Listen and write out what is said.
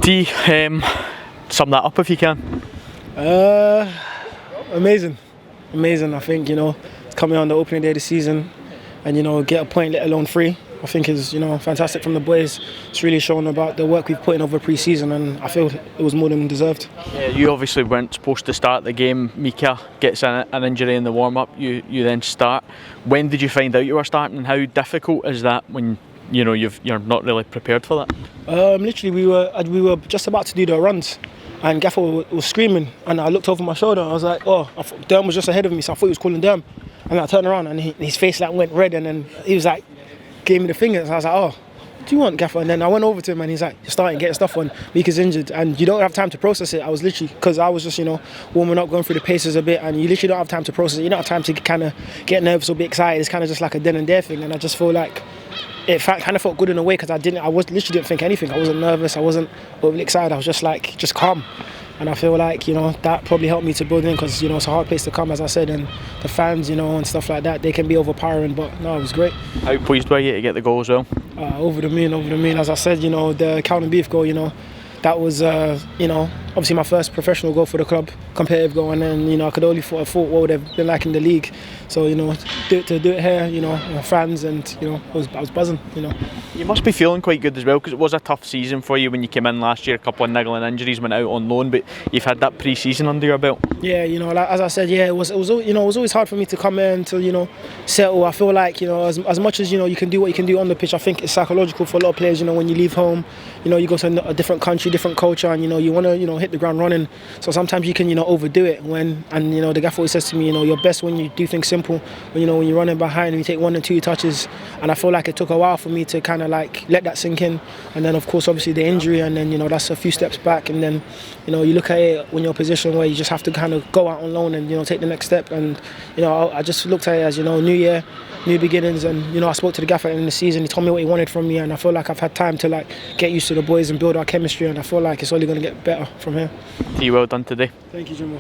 T, sum that up if you can. Amazing. I think, coming on the opening day of the season and, get a point, let alone 3, I think is, fantastic from the boys. It's really shown about the work we've put in over pre-season, and I feel it was more than deserved. Yeah, you obviously weren't supposed to start the game. Mika gets an injury in the warm-up. You then start. When did you find out you were starting, and how difficult is that when you're not really prepared for that? Literally, we were just about to do the runs, and Gaffer was screaming, and I looked over my shoulder. I was like, oh, Derm was just ahead of me, so I thought he was calling Derm. And I turned around, and his face went red, and then he was like, gave me the fingers. I was like, oh, do you want Gaffer? And then I went over to him, and he's like, you're starting getting stuff on. Mika's injured, and you don't have time to process it. I was literally, because I was just, warming up, going through the paces a bit, and you literally don't have time to process it. You don't have time to kind of get nervous or be excited. It's kind of just like a then and there thing, and I just feel like it kind of felt good in a way, because I literally didn't think anything. I wasn't nervous, I wasn't overly excited. I was just calm. And I feel like, that probably helped me to build in, because, it's a hard place to come, as I said, and the fans, and stuff like that, they can be overpowering, but no, it was great. How pleased were you to get the goal as well? Over the moon. As I said, the counting beef goal, that was, obviously my first professional goal for the club, competitive goal, and then, I could only thought what would have been like in the league. So, to do it here, fans, and, I was buzzing, You must be feeling quite good as well, because it was a tough season for you when you came in last year. A couple of niggling injuries, went out on loan, but you've had that pre-season under your belt. Yeah, as I said, it was always hard for me to come in to, settle. I feel like, as much as, you can do what you can do on the pitch, I think it's psychological for a lot of players, when you leave home, you go to a different country, different culture, and, you want to, hit the ground running. So sometimes you can, overdo it the gaffer always says to me, you're best when you do things simple, when you're running behind and you take 1 and 2 touches. And I feel like it took a while for me to kind of let that sink in. And then, of course, obviously the injury, and then, that's a few steps back. And then, you look at it when you're in a position where you just have to kind of go out on loan and, take the next step. And, I just looked at it as, new year, new beginnings. And, I spoke to the gaffer in the season. He told me what he wanted from me. And I feel like I've had time to, get used to the boys and build our chemistry. And I feel like it's only going to get better from here. Well done today. Thank you, Jimbo.